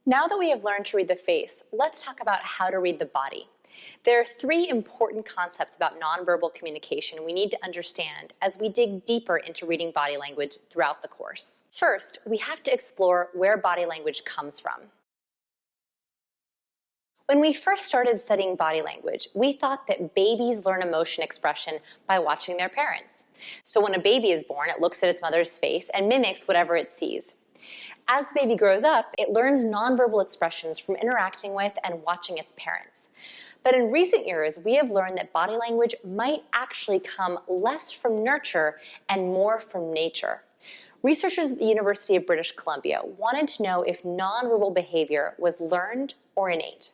Now that we have learned to read the face, let's talk about how to read the body. There are three important concepts about nonverbal communication we need to understand as we dig deeper into reading body language throughout the course. First, we have to explore where body language comes from. When we first started studying body language, we thought that babies learn emotion expression by watching their parents. So when a baby is born, it looks at its mother's face and mimics whatever it sees. As the baby grows up, it learns nonverbal expressions from interacting with and watching its parents. But in recent years, we have learned that body language might actually come less from nurture and more from nature. Researchers at the University of British Columbia wanted to know if nonverbal behavior was learned or innate.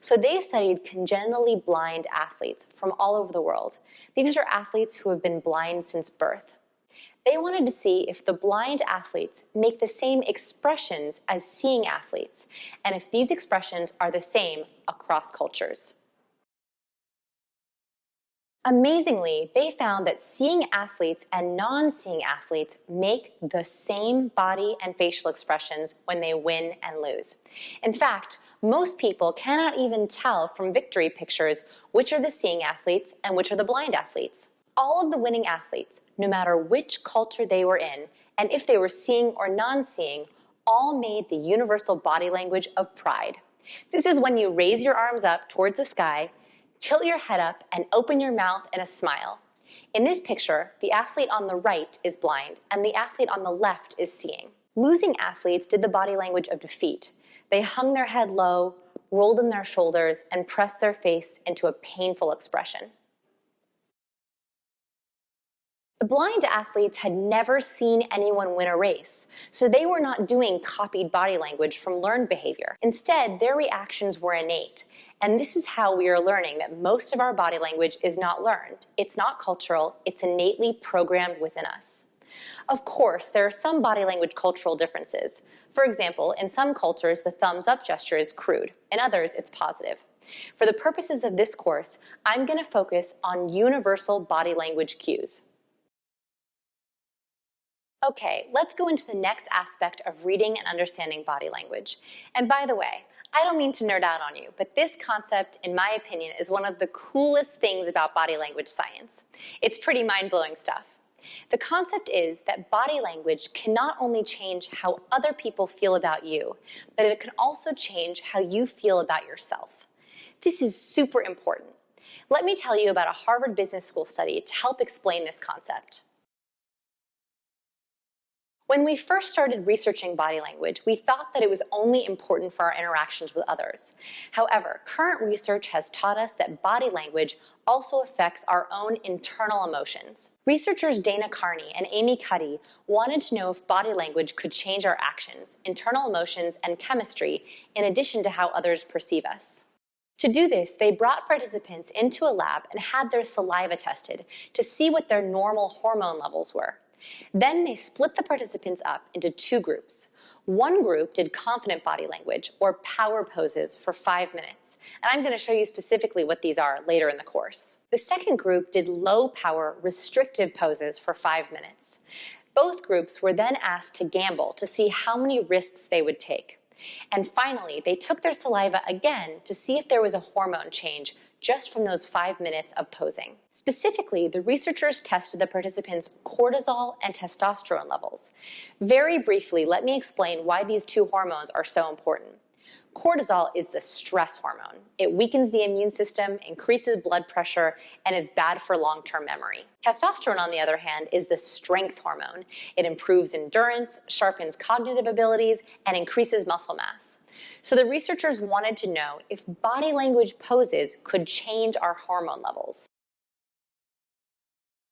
So they studied congenitally blind athletes from all over the world. These are athletes who have been blind since birth. They wanted to see if the blind athletes make the same expressions as seeing athletes, and if these expressions are the same across cultures. Amazingly, they found that seeing athletes and non-seeing athletes make the same body and facial expressions when they win and lose. In fact, most people cannot even tell from victory pictures which are the seeing athletes and which are the blind athletes. All of the winning athletes, no matter which culture they were in, and if they were seeing or non-seeing, all made the universal body language of pride. This is when you raise your arms up towards the sky, tilt your head up, and open your mouth in a smile. In this picture, the athlete on the right is blind, and the athlete on the left is seeing. Losing athletes did the body language of defeat. They hung their head low, rolled in their shoulders, and pressed their face into a painful expression. The blind athletes had never seen anyone win a race, so they were not doing copied body language from learned behavior. Instead, their reactions were innate, and this is how we are learning that most of our body language is not learned. It's not cultural, it's innately programmed within us. Of course, there are some body language cultural differences. For example, in some cultures, the thumbs up gesture is crude. In others, it's positive. For the purposes of this course, I'm going to focus on universal body language cues. Okay, let's go into the next aspect of reading and understanding body language. And by the way, I don't mean to nerd out on you, but this concept, in my opinion, is one of the coolest things about body language science. It's pretty mind-blowing stuff. The concept is that body language can not only change how other people feel about you, but it can also change how you feel about yourself. This is super important. Let me tell you about a Harvard Business School study to help explain this concept. When we first started researching body language, we thought that it was only important for our interactions with others. However, current research has taught us that body language also affects our own internal emotions. Researchers Dana Carney and Amy Cuddy wanted to know if body language could change our actions, internal emotions, and chemistry, in addition to how others perceive us. To do this, they brought participants into a lab and had their saliva tested to see what their normal hormone levels were. Then they split the participants up into two groups. One group did confident body language, or power poses, for 5 minutes. And I'm going to show you specifically what these are later in the course. The second group did low power, restrictive poses for 5 minutes. Both groups were then asked to gamble to see how many risks they would take. And finally, they took their saliva again to see if there was a hormone change just from those 5 minutes of posing. Specifically, the researchers tested the participants' cortisol and testosterone levels. Very briefly, let me explain why these two hormones are so important. Cortisol is the stress hormone. It weakens the immune system, increases blood pressure, and is bad for long-term memory. Testosterone, on the other hand, is the strength hormone. It improves endurance, sharpens cognitive abilities, and increases muscle mass. So the researchers wanted to know if body language poses could change our hormone levels.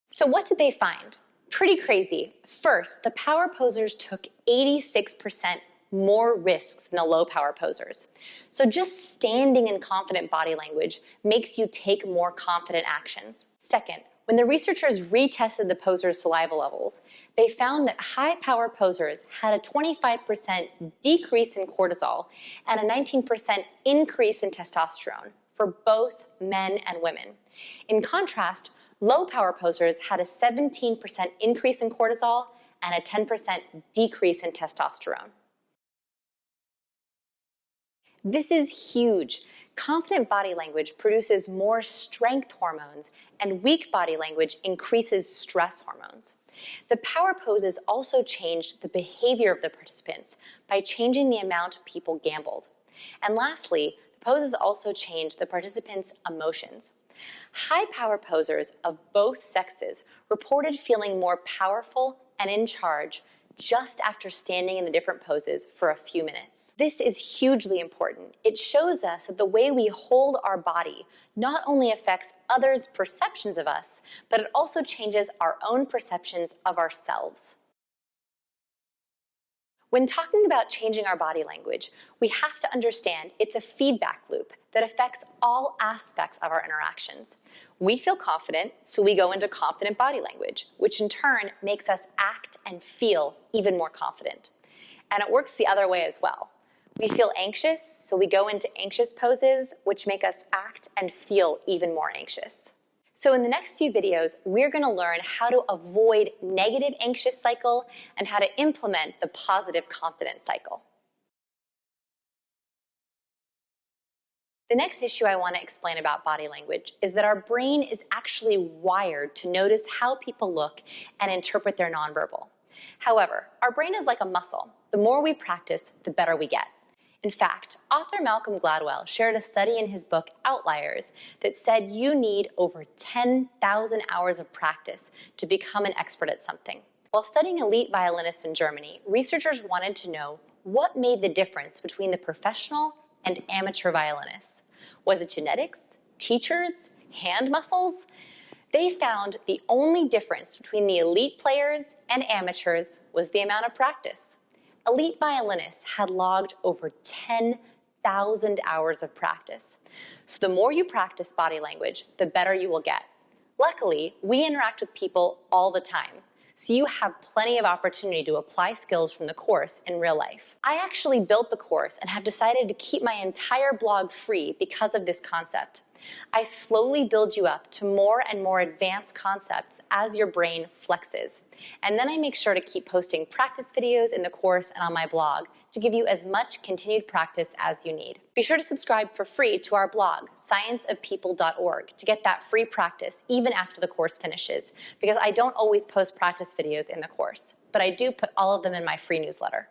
So what did they find? Pretty crazy. First, the power posers took 86% more risks than the low power posers. So just standing in confident body language makes you take more confident actions. Second, when the researchers retested the posers' saliva levels, they found that high power posers had a 25% decrease in cortisol and a 19% increase in testosterone for both men and women. In contrast, low power posers had a 17% increase in cortisol and a 10% decrease in testosterone. This is huge. Confident body language produces more strength hormones, and weak body language increases stress hormones. The power poses also changed the behavior of the participants by changing the amount people gambled. And lastly, the poses also changed the participants' emotions. High power posers of both sexes reported feeling more powerful and in charge just after standing in the different poses for a few minutes. This is hugely important. It shows us that the way we hold our body not only affects others' perceptions of us, but it also changes our own perceptions of ourselves. When talking about changing our body language, we have to understand it's a feedback loop that affects all aspects of our interactions. We feel confident, so we go into confident body language, which in turn makes us act and feel even more confident. And it works the other way as well. We feel anxious, so we go into anxious poses, which make us act and feel even more anxious. So in the next few videos, we're going to learn how to avoid negative anxious cycle and how to implement the positive confident cycle. The next issue I want to explain about body language is that our brain is actually wired to notice how people look and interpret their nonverbal. However, our brain is like a muscle. The more we practice, the better we get. In fact, author Malcolm Gladwell shared a study in his book Outliers that said you need over 10,000 hours of practice to become an expert at something. While studying elite violinists in Germany, researchers wanted to know what made the difference between the professional and amateur violinists. Was it genetics, teachers, hand muscles? They found the only difference between the elite players and amateurs was the amount of practice. Elite violinists had logged over 10,000 hours of practice. So the more you practice body language, the better you will get. Luckily, we interact with people all the time, so you have plenty of opportunity to apply skills from the course in real life. I actually built the course and have decided to keep my entire blog free because of this concept. I slowly build you up to more and more advanced concepts as your brain flexes. And then I make sure to keep posting practice videos in the course and on my blog to give you as much continued practice as you need. Be sure to subscribe for free to our blog, scienceofpeople.org, to get that free practice even after the course finishes, because I don't always post practice videos in the course, but I do put all of them in my free newsletter.